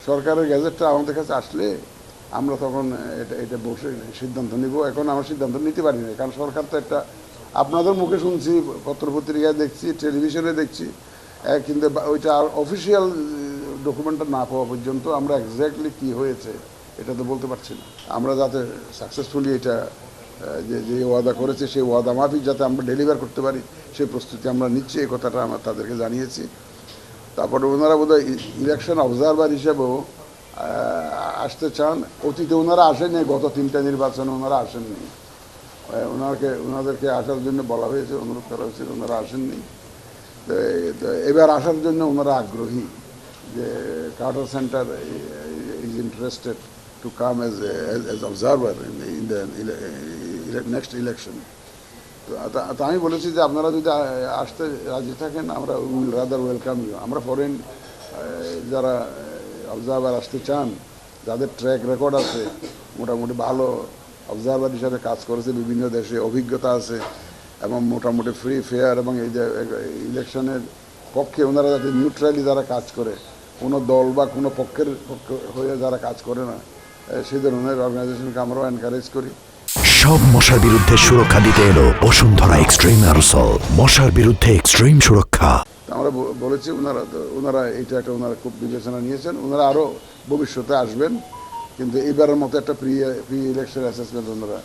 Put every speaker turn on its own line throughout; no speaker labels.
সরকারের গ্যাজেটটা আমাদের কাছে আসলে আমরা তখন এটা এটা বসে সিদ্ধান্ত নিব। এখন আমরা সিদ্ধান্ত নিতে পারি না, কারণ সরকার তো একটা, আপনাদের মুখে শুনছি, পত্রপত্রিকায় দেখছি, টেলিভিশনে দেখছি, কিন্তু ওইটা অফিসিয়াল ডকুমেন্টটা না পাওয়া পর্যন্ত আমরা এক্স্যাক্টলি কী হয়েছে এটা তো বলতে পারছি না। আমরা যাতে সাকসেসফুলি এটা যে যে ওয়াদা করেছে সেই ওয়াদা মাফিক যাতে আমরা ডেলিভার করতে পারি সেই প্রস্তুতি আমরা নিচ্ছি, এই কথাটা আমরা তাদেরকে জানিয়েছি। তারপরে ওনারা বোধহয় ইলেকশন অবজারভার হিসেবেও আসতে চান। অতীতে ওনারা আসেনি, গত 3টা নির্বাচনে ওনারা আসেননি। ওনাদেরকে আসার জন্য বলা হয়েছে, অনুরোধ করা হয়েছিল, ওনারা আসেননি। তো এবার আসার জন্য ওনারা আগ্রহী, যে Carter centre is interested to come as observer in the next election. তো আমি বলেছি যে আপনারা যদি আসতে রাজি থাকেন, আমরা উইল রাদার ওয়েলকাম ইউ। আমরা ফরেন যারা অবজারভার আসতে চান, যাদের ট্র্যাক রেকর্ড আছে, মোটামুটি ভালো অবজারভার হিসাবে কাজ করেছে, বিভিন্ন দেশে অভিজ্ঞতা আছে, এবং মোটামুটি ফ্রি ফেয়ার, এবং এই যে ইলেকশনের পক্ষে ওনারা যাতে নিউট্রালি যারা কাজ করে, কোনো দল বা কোনো পক্ষের হয়ে যারা কাজ করে না, সেই ধরনের অর্গানাইজেশনকে আমরাও এনকারেজ করি।
সব মশার বিরুদ্ধে সুরক্ষা দিতে এলো বসুন্ধরা এক্সট্রিম অ্যারোসল, মশার বিরুদ্ধে এক্সট্রিম সুরক্ষা।
আমরা বলেছি, ওনারা এটা একটা ওনারা খুব বিবেচনা নিয়েছেন, ওনারা আরও ভবিষ্যতে আসবেন, কিন্তু এইবারের মতো একটা প্রি ইলেকশন অ্যাসেসমেন্ট ওনারা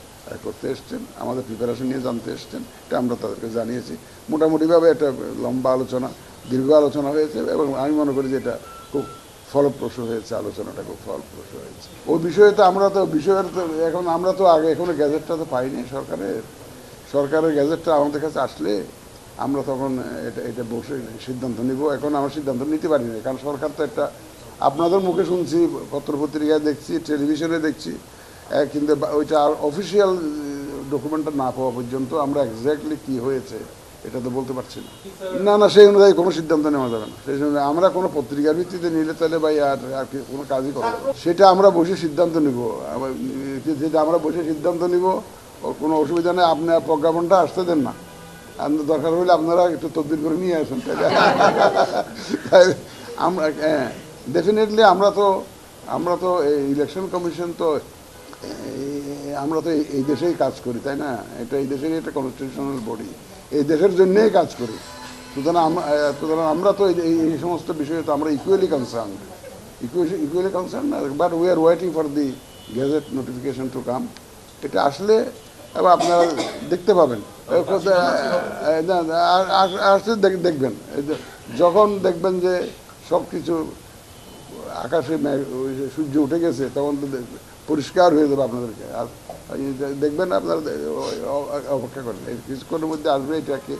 করতে এসছেন, আমাদের প্রিপারেশন নিয়ে জানতে এসছেন, এটা আমরা তাদেরকে জানিয়েছি। মোটামুটিভাবে একটা লম্বা আলোচনা, দীর্ঘ আলোচনা হয়েছে, এবং আমি মনে করি যে এটা খুব ফলপ্রসূ হয়েছে, আলোচনাটা খুব ফলপ্রসূ হয়েছে। ওই বিষয়ে তো এখন আমরা তো আগে এখনো গ্যাজেটটা তো পাইনি সরকারের গ্যাজেটটা আমাদের কাছে আসলে আমরা তখন এটা এটা বসে সিদ্ধান্ত নিব। এখন আমরা সিদ্ধান্ত নিতে পারি না, কারণ সরকার তো একটা, আপনাদের মুখে শুনছি, পত্রপত্রিকায় দেখছি, টেলিভিশনে দেখছি, কিন্তু ওইটা অফিসিয়াল ডকুমেন্টটা না পাওয়া পর্যন্ত আমরা এক্স্যাক্টলি কী হয়েছে এটা তো বলতে পারছি না। না, সেই অনুযায়ী কোনো সিদ্ধান্ত নেওয়া যাবে না। সেই জন্য আমরা কোনো পত্রিকার ভিত্তিতে নিলে তাহলে ভাই আর কোনো কাজই করা যাবে, সেটা আমরা বসে সিদ্ধান্ত নিব। যেটা আমরা বসে সিদ্ধান্ত নিব, কোনো অসুবিধা নেই। আপনার প্রজ্ঞাপনটা আসতে দেন না, দরকার হলে আপনারা একটু তদবির করে নিয়ে আসুন, তাই আমরা ডেফিনেটলি আমরা তো এই ইলেকশন কমিশন তো আমরা তো এই দেশেই কাজ করি, তাই না? এটা এই দেশেরই একটা কনস্টিটিউশনাল বডি, এই দেশের জন্যেই কাজ করি। সুতরাং আমরা তো এই সমস্ত বিষয়ে তো আমরা equally concern, but we are waiting for the gazette notification to come. এটা আসলে এবং আপনারা দেখতে পাবেন, আসলে দেখবেন, যখন দেখবেন যে সব কিছু আকাশে সূর্য উঠে গেছে, তখন তো পরিষ্কার হয়ে যাবে আপনাদেরকে। আর দেখবেন আপনারা অপেক্ষা করেন, কিছুক্ষণের মধ্যে আসবে এটাকে